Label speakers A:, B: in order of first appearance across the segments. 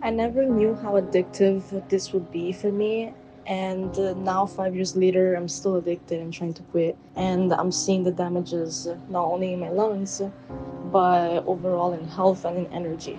A: I never knew how addictive this would be for me. And now, 5 years later, I'm still addicted and trying to quit. And I'm seeing the damages not only in my lungs, but overall in health and in energy.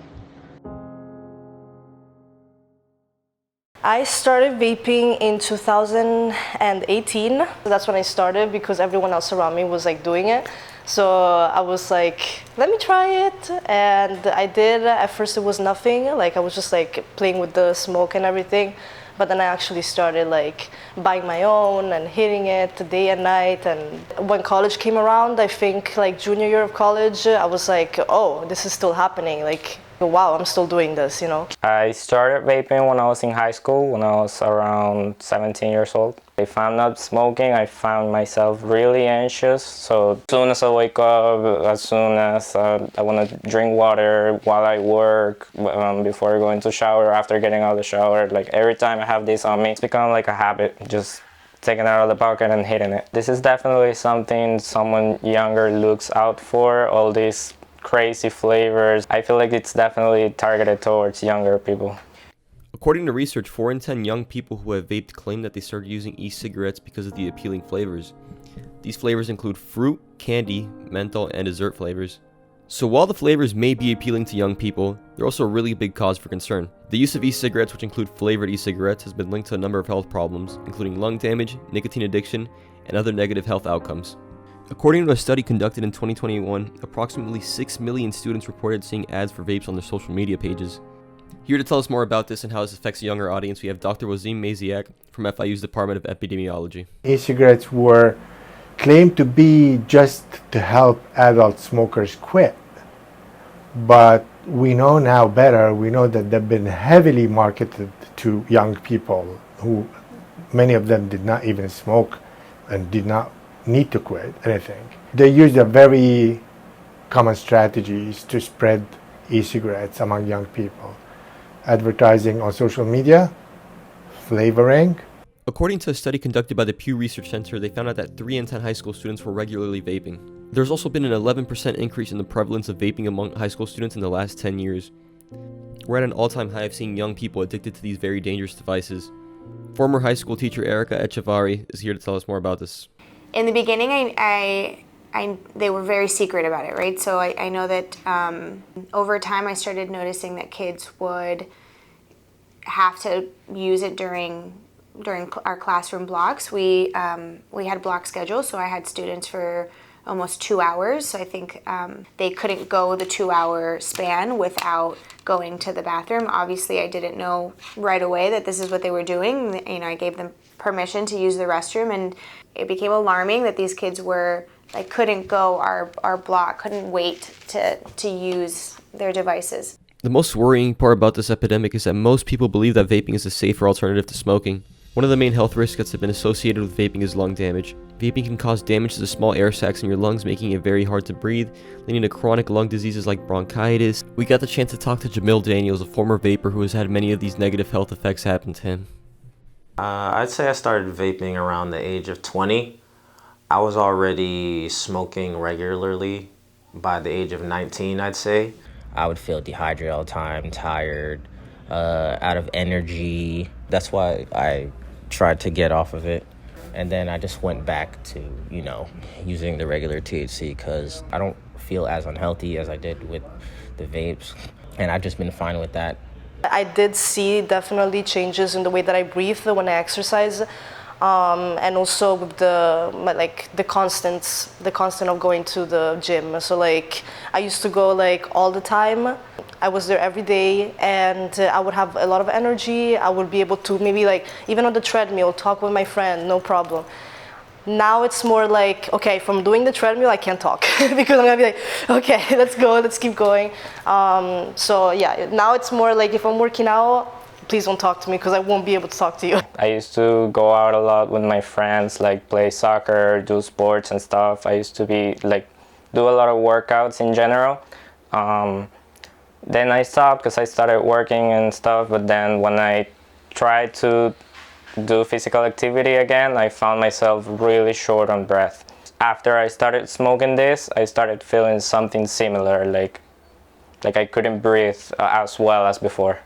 A: I started vaping in 2018. That's when I started because everyone else around me was like doing it. So I was like, let me try it. And I did. At first it was nothing. Like I was just like playing with the smoke and everything. But then I actually started like buying my own and hitting it day and night. And when college came around, I think like junior year of college, I was like, oh, this is still happening. Like, wow, I'm still doing this, you know?
B: I started vaping when I was in high school, when I was around 17 years old. If I'm not smoking, I found myself really anxious. So as soon as I wake up, as soon as I want to drink water while I work, before going to shower, after getting out of the shower, like every time I have this on me, it's become like a habit, just taking it out of the pocket and hitting it. This is definitely something someone younger looks out for, all these crazy flavors. I feel like it's definitely targeted towards younger people.
C: According to research, 4 in 10 young people who have vaped claim that they started using e-cigarettes because of the appealing flavors. These flavors include fruit, candy, menthol, and dessert flavors. So while the flavors may be appealing to young people, they're also a really big cause for concern. The use of e-cigarettes, which include flavored e-cigarettes, has been linked to a number of health problems, including lung damage, nicotine addiction, and other negative health outcomes. According to a study conducted in 2021, approximately 6 million students reported seeing ads for vapes on their social media pages. Here to tell us more about this and how this affects a younger audience, we have Dr. Wazim Maziak from FIU's Department of Epidemiology.
D: E-cigarettes were claimed to be just to help adult smokers quit. But we know now better, we know that they've been heavily marketed to young people who, many of them did not even smoke and did not need to quit anything. They used a very common strategies to spread e-cigarettes among young people. Advertising on social media, flavoring.
C: According to a study conducted by the Pew Research Center, they found out that 3 in 10 high school students were regularly vaping. There's also been an 11% increase in the prevalence of vaping among high school students in the last 10 years. We're at an all-time high of seeing young people addicted to these very dangerous devices. Former high school teacher Erica Echevarri is here to tell us more about this.
E: In the beginning, they were very secret about it, right? So I know that over time I started noticing that kids would have to use it during our classroom blocks. We had a block schedule, so I had students for almost 2 hours. So I think they couldn't go the 2-hour span without going to the bathroom. Obviously, I didn't know right away that this is what they were doing. You know, I gave them permission to use the restroom, and it became alarming that these kids were like couldn't go our block, couldn't wait to use their devices.
C: The most worrying part about this epidemic is that most people believe that vaping is a safer alternative to smoking. One of the main health risks that's been associated with vaping is lung damage. Vaping can cause damage to the small air sacs in your lungs, making it very hard to breathe, leading to chronic lung diseases like bronchitis. We got the chance to talk to Jamil Daniels, a former vapor who has had many of these negative health effects happen to him.
F: I'd say I started vaping around the age of 20. I was already smoking regularly by the age of 19, I'd say. I would feel dehydrated all the time, tired, out of energy. That's why I tried to get off of it. And then I just went back to, using the regular THC because I don't feel as unhealthy as I did with the vapes. And I've just been fine with that.
A: I did see definitely changes in the way that I breathe when I exercise, and also with the constant of going to the gym. So like I used to go like all the time. I was there every day, and I would have a lot of energy. I would be able to maybe like even on the treadmill talk with my friend, no problem. Now it's more like, okay, if I'm doing the treadmill, I can't talk because I'm gonna be like, okay, let's go, let's keep going. So yeah, now it's more like if I'm working out, please don't talk to me because I won't be able to talk to you.
B: I used to go out a lot with my friends, like play soccer, do sports and stuff. I used to do a lot of workouts in general. Then I stopped because I started working and stuff, but then when I tried to do physical activity again, I found myself really short on breath. After I started smoking this, I started feeling something similar, like I couldn't breathe as well as before.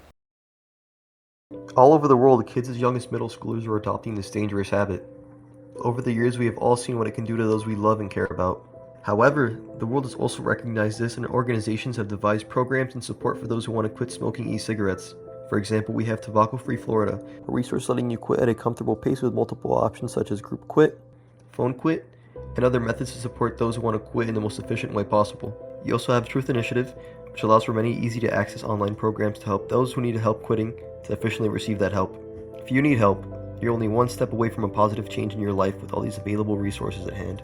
C: All over the world, kids as young as middle schoolers are adopting this dangerous habit. Over the years, we have all seen what it can do to those we love and care about. However, the world has also recognized this, and organizations have devised programs and support for those who want to quit smoking e-cigarettes. For example, we have Tobacco Free Florida, a resource letting you quit at a comfortable pace with multiple options such as group quit, phone quit, and other methods to support those who want to quit in the most efficient way possible. You also have Truth Initiative, which allows for many easy-to-access online programs to help those who need help quitting to efficiently receive that help. If you need help, you're only one step away from a positive change in your life with all these available resources at hand.